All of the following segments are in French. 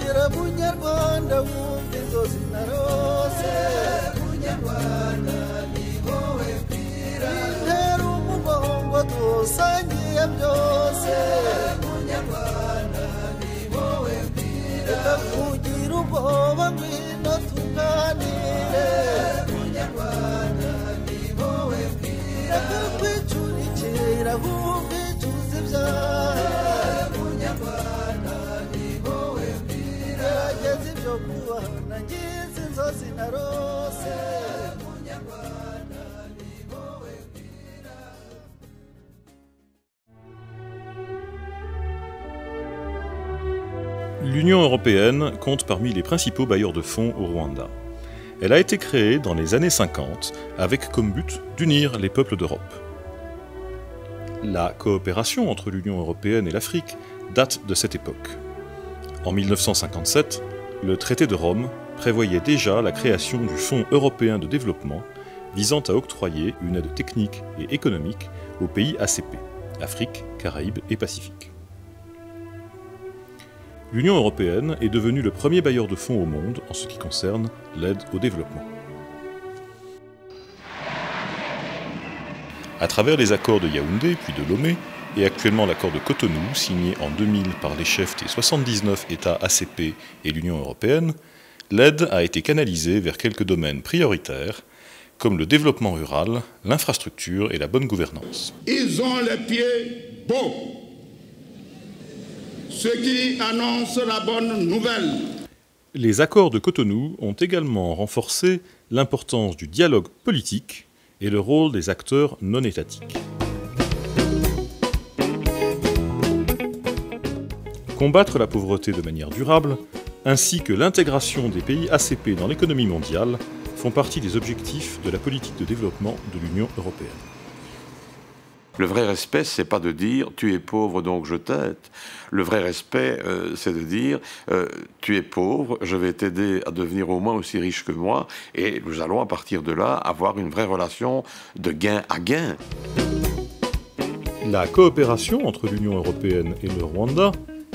Kira munyarwanda wumva inzozi narose munyarwanda ni wowe bwira intera umugongo dusangiye byose munyarwanda ni wowe bwira reka kugira ubwoba ngwino tuganire munyarwanda ni wowe bwira reka kwicurikira wumva icuza ibyaha munyarwanda ni wowe bwira ageze ibyo kubana ngize inzozi narose munyarwanda ni wowe bwira. L'Union européenne compte parmi les principaux bailleurs de fonds au Rwanda. Elle a été créée dans les années 50 avec comme but d'unir les peuples d'Europe. La coopération entre l'Union européenne et l'Afrique date de cette époque. En 1957, le traité de Rome prévoyait déjà la création du Fonds européen de développement visant à octroyer une aide technique et économique aux pays ACP, Afrique, Caraïbes et Pacifique. L'Union européenne est devenue le premier bailleur de fonds au monde en ce qui concerne l'aide au développement. À travers les accords de Yaoundé puis de Lomé, et actuellement l'accord de Cotonou, signé en 2000 par les chefs des 79 États ACP et l'Union européenne, l'aide a été canalisée vers quelques domaines prioritaires, comme le développement rural, l'infrastructure et la bonne gouvernance. Ils ont les pieds beaux, ce qui annonce la bonne nouvelle. Les accords de Cotonou ont également renforcé l'importance du dialogue politique et le rôle des acteurs non étatiques. Combattre la pauvreté de manière durable, ainsi que l'intégration des pays ACP dans l'économie mondiale, font partie des objectifs de la politique de développement de l'Union européenne. Le vrai respect, c'est pas de dire « tu es pauvre, donc je t'aide ». Le vrai respect, c'est de dire « tu es pauvre, je vais t'aider à devenir au moins aussi riche que moi » et nous allons à partir de là avoir une vraie relation de gain à gain. La coopération entre l'Union européenne et le Rwanda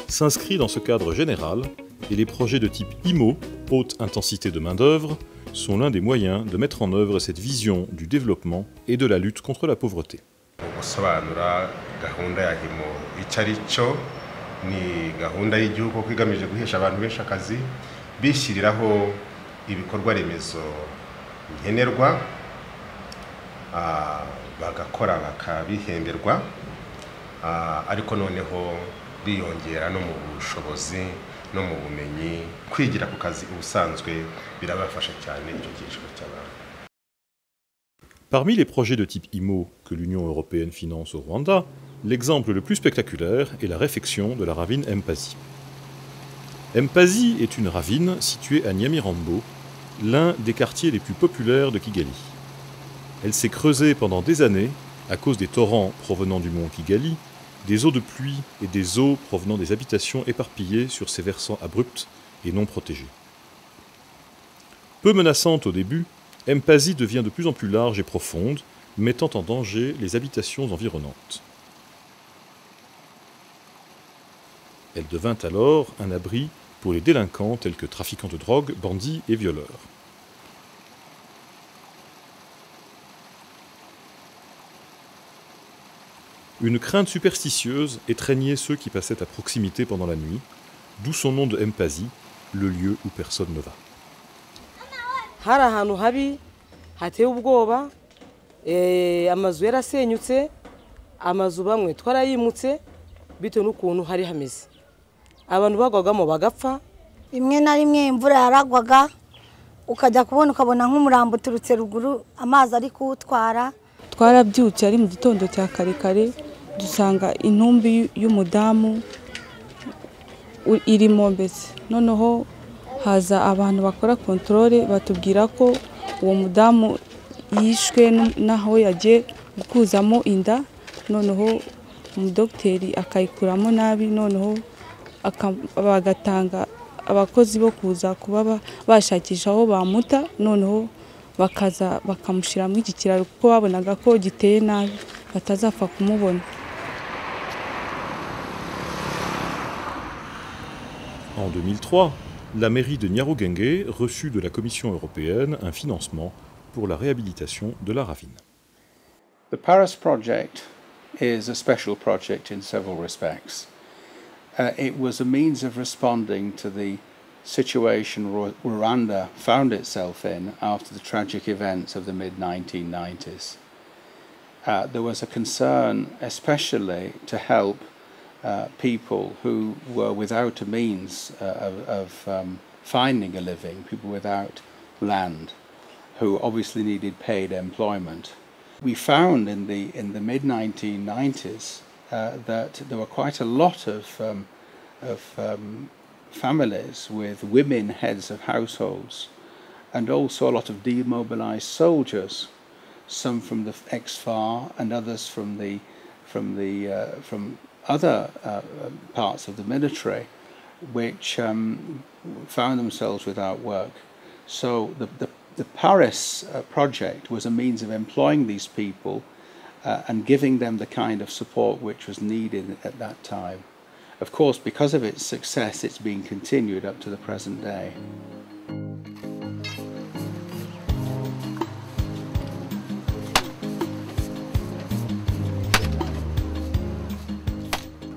s'inscrit dans ce cadre général et les projets de type IMO, haute intensité de main-d'œuvre, sont l'un des moyens de mettre en œuvre cette vision du développement et de la lutte contre la pauvreté. Gusobanura gahunda ya himo icarico ni gahunda y'igihugu igamije guhesha abantu benshi akazi bishyiriraho ibikorwa remezo nkenerwa bagakora bakabihemberwa ariko noneho biyongera no mu bushobozi no mu bumenyi kwigira ku kazi ubusanzwe birabafasha cyane icyo cyiciro cy'abantu. Parmi les projets de type IMO que l'Union européenne finance au Rwanda, l'exemple le plus spectaculaire est la réfection de la ravine Mpazi. Mpazi est une ravine située à Nyamirambo, l'un des quartiers les plus populaires de Kigali. Elle s'est creusée pendant des années à cause des torrents provenant du mont Kigali, des eaux de pluie et des eaux provenant des habitations éparpillées sur ses versants abrupts et non protégés. Peu menaçante au début, Mpazi devient de plus en plus large et profonde, mettant en danger les habitations environnantes. Elle devint alors un abri pour les délinquants tels que trafiquants de drogue, bandits et violeurs. Une crainte superstitieuse étreignait ceux qui passaient à proximité pendant la nuit, d'où son nom de Mpazi, le lieu où personne ne va. Hari ahantu habi hateye ubwoba amazu yarasenyutse amazu bamwe twarayimutse bitewe n'ukuntu hari hameze abantu bagwagamo bagapfa rimwe na rimwe imvura yaragwaga ukajya ukabona nk'umurambo uturutse ruguru amazi ari kuwutwara. Twarabyutse ari mu gitondo cya kare kare dusanga intumbi y'umudamu irimo mbese noneho haza abantu bakora controle batubwira ko uwo mudamu yishwe naho yagiye gukuzamo inda noneho umudokiteri akayikuramo nabi noneho bagatanga abakozi bo kuza kuba bashakisha aho bamuta noneho bakaza bakamushiramo iki kiraro kuko babonaga ko giteye nabi batazapfa kumubona. En En 2003, la mairie de Nyarugenge reçut de la Commission européenne un financement pour la réhabilitation de la ravine. The Paris project is a special project in several respects. It was a means of responding to the situation Rwanda found itself in after the tragic events of the mid-1990s. There was a concern especially to help people who were without a means of finding a living, people without land, who obviously needed paid employment. We found in the mid-1990s that there were quite a lot of families with women heads of households, and also a lot of demobilized soldiers, some from the ex-FAR and others from other parts of the military, which found themselves without work. So the Paris project was a means of employing these people and giving them the kind of support which was needed at that time. Of course, because of its success, it's been continued up to the present day.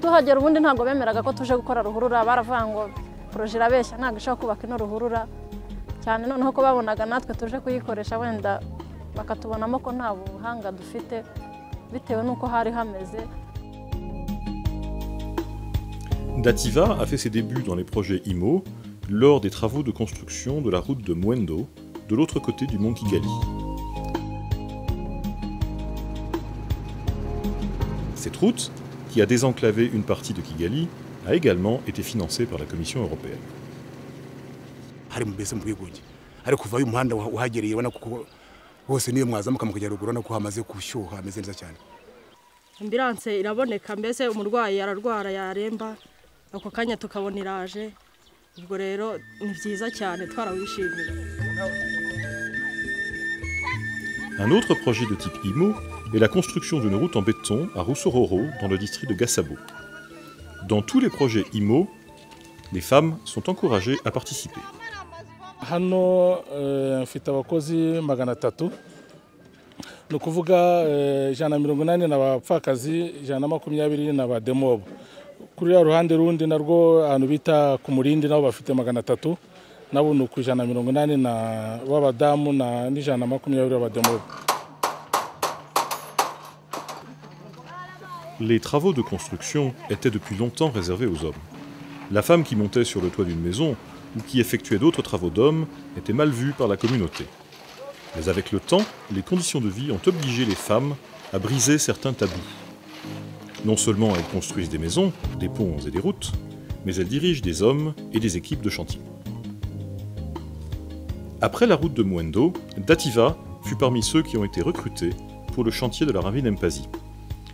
tuhagera ubundi ntabwo bemeraga ko tuje gukora ruhurura, baravuga ngo projet irabeshya ntabwo ishobora kubaka ino ruhurura cyane, noneho ko babonaga natwe tuje kuyikoresha wenda bakatubonamo ko nta buhanga dufite bitewe n'uko hari hameze. Dativa a fait ses débuts dans les projets IMO lors des travaux de construction de la route de Mwendo, de l'autre côté du mont Kigali. Cette route, qui a désenclavé une partie de Kigali, a également été financée par la Commission européenne. Ambulance iraboneka, mbese umurwayi ararwara yaremba ako kanya tukabona iraje, ubwo rero ni byiza cyane twarawishimira. Un autre projet de type IMO est la construction d'une route en béton à Rusororo dans le district de Gasabo. Dans tous les projets IMO, les femmes sont encouragées à participer. Hano mfite abakozi 300, ni ukuvuga 180 n'abapfakazi, 120 n'abademobo. Kuri ya ruhande rundi narwo ahantu bita ku Murindi nabo bafite 300, nabo ni ku 180 na b'abadamu na 120 b'abademobo. Les travaux de construction étaient depuis longtemps réservés aux hommes. La femme qui montait sur le toit d'une maison ou qui effectuait d'autres travaux d'hommes était mal vue par la communauté. Mais avec le temps, les conditions de vie ont obligé les femmes à briser certains tabous. Non seulement elles construisent des maisons, des ponts et des routes, mais elles dirigent des hommes et des équipes de chantier. Après la route de Mwendo, Dativa fut parmi ceux qui ont été recrutés pour le chantier de la ravine Mpazi.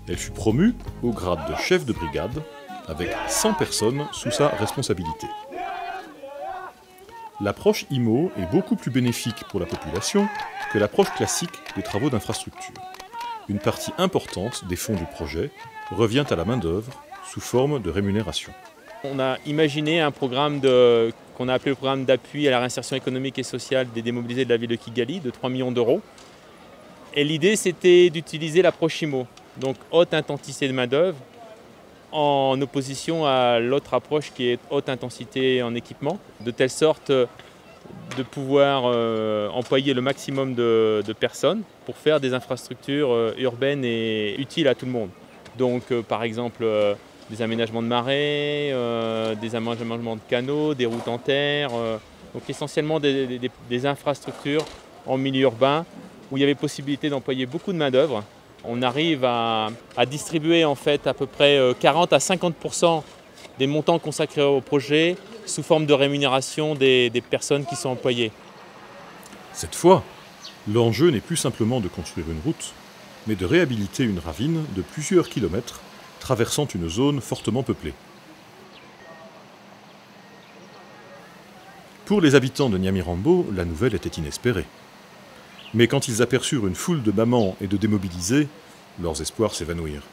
Elle fut promue au grade de chef de brigade, avec 100 personnes sous sa responsabilité. L'approche IMO est beaucoup plus bénéfique pour la population que l'approche classique des travaux d'infrastructure. Une partie importante des fonds du projet revient à la main-d'œuvre sous forme de rémunération. On a imaginé un programme qu'on a appelé le programme d'appui à la réinsertion économique et sociale des démobilisés de la ville de Kigali de 3 millions d'euros. Et l'idée, c'était d'utiliser l'approche IMO, donc haute intensité de main-d'œuvre, en opposition à l'autre approche qui est haute intensité en équipement, de telle sorte de pouvoir employer le maximum de personnes pour faire des infrastructures urbaines et utiles à tout le monde. Donc par exemple des aménagements de marais, des aménagements de canaux, des routes en terre, donc essentiellement des infrastructures en milieu urbain où il y avait possibilité d'employer beaucoup de main-d'œuvre. On arrive à distribuer en fait à peu près 40 à 50% des montants consacrés au projet sous forme de rémunération des personnes qui sont employées. Cette fois, l'enjeu n'est plus simplement de construire une route, mais de réhabiliter une ravine de plusieurs kilomètres traversant une zone fortement peuplée. Pour les habitants de Nyamirambo, la nouvelle était inespérée. Mais quand ils aperçurent une foule de mamans et de démobilisés, leurs espoirs s'évanouirent.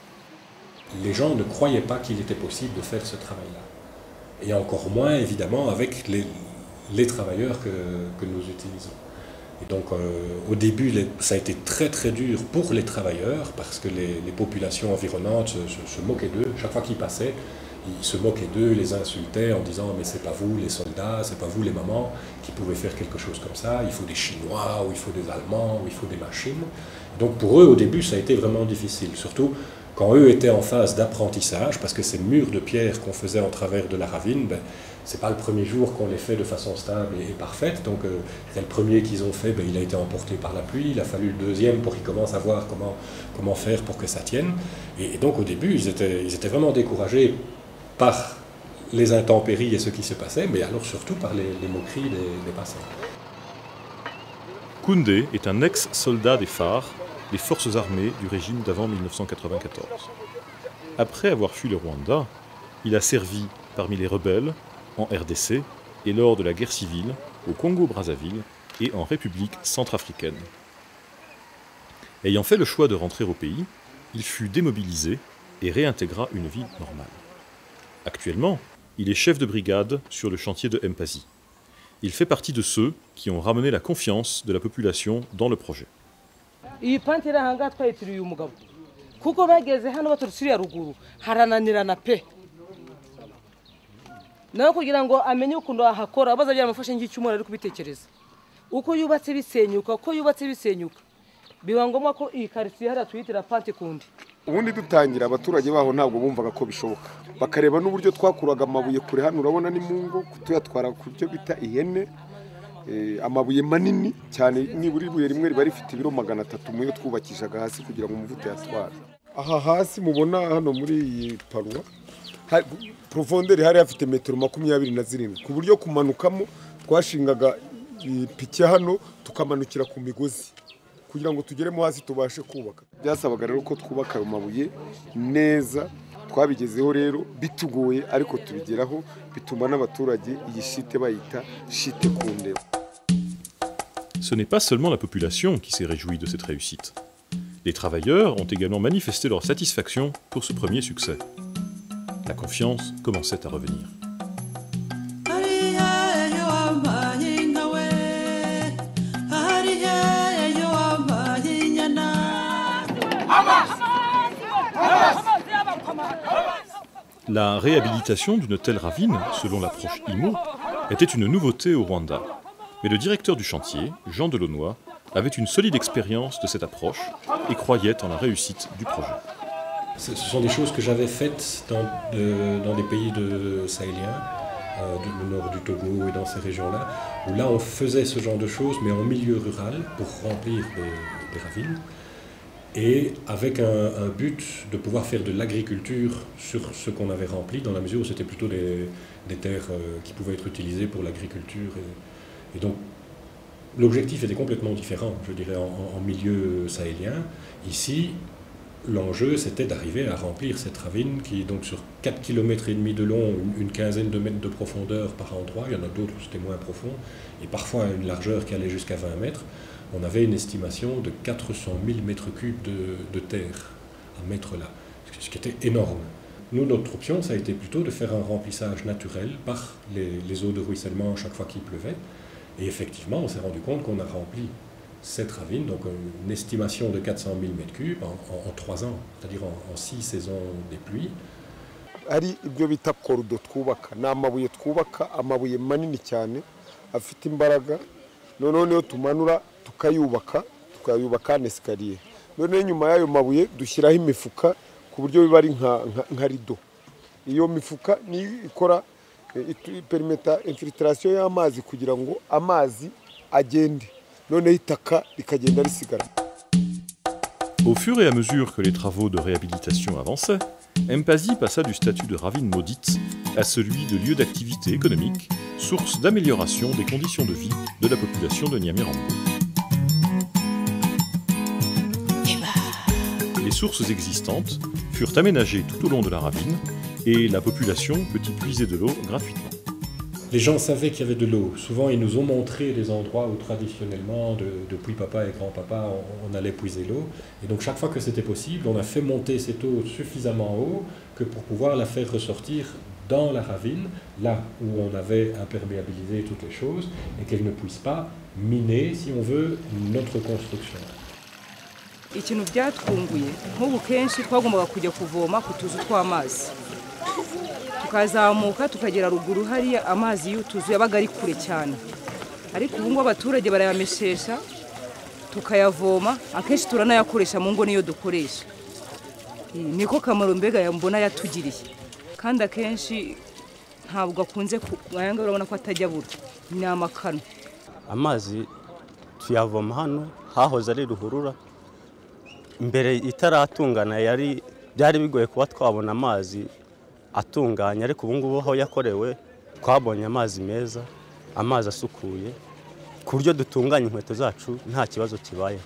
Les gens ne croyaient pas qu'il était possible de faire ce travail-là. et encore moins évidemment avec les travailleurs que nous utilisons. Et donc au début ça a été très très dur pour les travailleurs parce que les populations environnantes se moquaient d'eux. Chaque fois qu'ils passaient, ils se moquaient d'eux, les insultaient en disant mais c'est pas vous les soldats, c'est pas vous les mamans qui pouvez faire quelque chose comme ça, il faut des Chinois, ou il faut des Allemands, ou il faut des machines. Donc pour eux au début ça a été vraiment difficile, surtout quand eux étaient en phase d'apprentissage, parce que ces murs de pierre qu'on faisait en travers de la ravine, ben, c'est pas le premier jour qu'on les fait de façon stable et parfaite. Donc le premier qu'ils ont fait, ben, il a été emporté par la pluie, il a fallu le deuxième pour qu'ils commencent à voir comment faire pour que ça tienne. Et donc au début, ils étaient vraiment découragés par les intempéries et ce qui se passait, mais alors surtout par les moqueries des passants. Koundé est un ex-soldat des phares, les forces armées du régime d'avant 1994. Après avoir fui le Rwanda, il a servi parmi les rebelles en RDC et lors de la guerre civile au Congo-Brazzaville et en République centrafricaine. Ayant fait le choix de rentrer au pays, il fut démobilisé et réintégra une vie normale. Actuellement, il est chef de brigade sur le chantier de Mpazi. Il fait partie de ceux qui ont ramené la confiance de la population dans le projet. iyi pante iri ahangaha twayitiriye umugabo kuko bageze hano baturusiriye ruguru harananirana pe nawe kugira ngo amenye ukuntu ahakora abaza byamufashe nk'icyumura ari kubitekereza uko yubatse bisenyuka biba ngombwa ko iyi quartier hara tuyitira pante kundi. Ubundi dutangira abaturage baho ntabwo bumvaga ko bishoboka bakareba n'uburyo twakuraga amabuye kure hano urabona ni mungo kutuyatwara ku byo bita ihene amabuye manini cyane niburi ibuye rimwe riba rifite ibiro 300 muyo twubakishaga hasi kugira ngo umuvuto yatwara. Aha hasi mubona hano muri iyi parwa profondeur hari afite metero 27 ku buryo kumanukamo twashingaga ipiki hano tukamanukira ku migozi kugira ngo tugeremo hasi tubashe kubaka. Byasabaga rero ko twubaka ayo mabuye neza, twabigezeho rero bitugoye ariko tubigeraho bituma n'abaturage iyi shite bayita shite Koundé. Ce n'est pas seulement la population qui s'est réjouie de cette réussite. Les travailleurs ont également manifesté leur satisfaction pour ce premier succès. La confiance commençait à revenir. La réhabilitation d'une telle ravine, selon l'approche IMO, était une nouveauté au Rwanda. Mais le directeur du chantier, Jean Delaunoy, avait une solide expérience de cette approche et croyait en la réussite du projet. Ce sont des choses que j'avais faites dans des pays sahéliens, du nord du Togo et dans ces régions-là, où là on faisait ce genre de choses, mais en milieu rural, pour remplir des ravines, et avec un but de pouvoir faire de l'agriculture sur ce qu'on avait rempli, dans la mesure où c'était plutôt des terres qui pouvaient être utilisées pour l'agriculture. Et donc, l'objectif était complètement différent, je dirais, en milieu sahélien. Ici, l'enjeu, c'était d'arriver à remplir cette ravine qui, donc, sur 4,5 km de long, une quinzaine de mètres de profondeur par endroit, il y en a d'autres où c'était moins profond, et parfois une largeur qui allait jusqu'à 20 mètres, on avait une estimation de 400 000 mètres cubes de terre à mettre là, ce qui était énorme. Nous, notre option, ça a été plutôt de faire un remplissage naturel par les eaux de ruissellement chaque fois qu'il pleuvait. Et effectivement, on s'est rendu compte qu'on a rempli cette ravine, donc une estimation de 400 000 m3 en 3 ans, c'est-à-dire en 6 saisons des pluies. Ari ibyo bita korudo twubaka n'amabuye twubaka amabuye manini cyane afite imbaraga noneho tumanura tukayubaka n'escalier none nyuma yayo mabuye dushyiraho imifuka ku buryo biba ari nka rido. Iyo mifuka ni ikora permeta infiltration y'amazi kugira ngo amazi agende none itaka rikagenda risigara. Au fur et à mesure que les travaux de réhabilitation avançaient, Mpazi passa du statut de ravine maudite à celui de lieu d'activité économique, source d'amélioration des conditions de vie de la population de Nyamirambo. Les sources existantes furent aménagées tout au long de la ravine et la population peut y puiser de l'eau gratuitement. Les gens savaient qu'il y avait de l'eau. Souvent, ils nous ont montré des endroits où traditionnellement, depuis papa et grand-papa, on allait puiser l'eau. Et donc, chaque fois que c'était possible, on a fait monter cette eau suffisamment haut que pour pouvoir la faire ressortir dans la ravine, là où on avait imperméabilisé toutes les choses, et qu'elle ne puisse pas miner, si on veut, notre construction. ikintu byatwunguye nk'ubu kenshi twagombaga kujya kuvoma ku tuzu tw'amazi tukazamuka tukagera ruguru hariya amazi y'utuzu yabaga ari kure cyane ariko ubu ngubu abaturage barayameshesha tukayavoma akenshi turanayakoresha mu ngo niyo dukoresha niko kamaro mbega mbona yatugiriye kandi akenshi ntabwo akunze ayanga urabona ko atajya abura ni amakano amazi tuyavoma hano hahoze ari ruhurura mbere itaratungana byari bigoye kuba twabona amazi atunganye ariko ubu ngubu aho yakorewe twabonye amazi meza amazi asukuye ku buryo dutunganya inkweto zacu nta kibazo kibaye.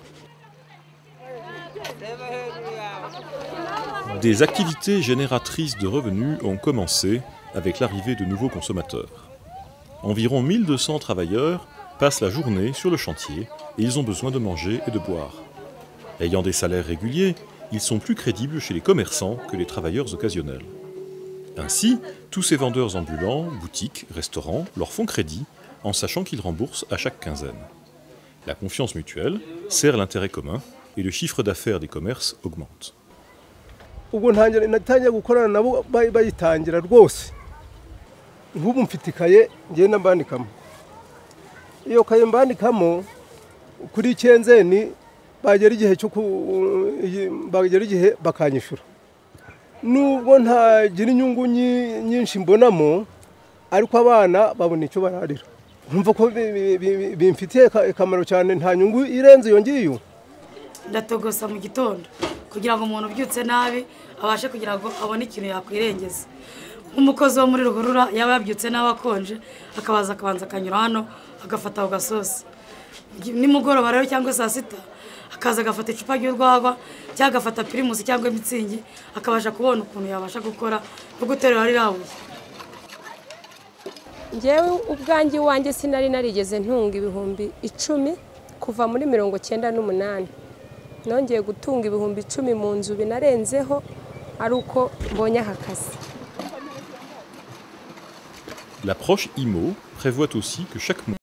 Des activités génératrices de revenus ont commencé avec l'arrivée de nouveaux consommateurs. Environ 1200 travailleurs passent la journée sur le chantier et ils ont besoin de manger et de boire. Ayant des salaires réguliers, ils sont plus crédibles chez les commerçants que les travailleurs occasionnels. Ainsi, tous ces vendeurs ambulants, boutiques, restaurants leur font crédit en sachant qu'ils remboursent à chaque quinzaine. La confiance mutuelle sert l'intérêt commun et le chiffre d'affaires des commerces augmente. Ubwo natangiye gukorana nabo bayitangira rwose nk'ubu mfite ikaye ngenda mbandikamo iyo kaye mbandikamo kuri kenzeni bagera igihe bakanyishura nubwo ntagira inyungu nyinshi mbonamo ariko abana babona icyo bararira nkumva ko bimfitiye akamaro cyane nta nyungu irenze iyo ngiyo ndatogosa mu gitondo kugira ngo umuntu ubyutse nabi abashe kugira ngo abone ikintu yakwirengeza nk'umukozi wo muri ruhurura yaba yabyutse nabi akonje akabanza akanyura hano agafata ako gasosi nimugoroba rero cyangwa saa sita akaza agafata icupa ry'urwagwa cyangwa agafata pirimusi cyangwa imitsingi akabasha kubona ukuntu yabasha gukora no guterura rirabuye. Njyewe ubwanjye wanjye sinari narigeze ntunga ibihumbi 10 kuva muri 98 nongeye gutunga ibihumbi 10 mu nzu binarenzeho ari uko mbonye akazi. L'approche IMO prévoit aussi que chaque mois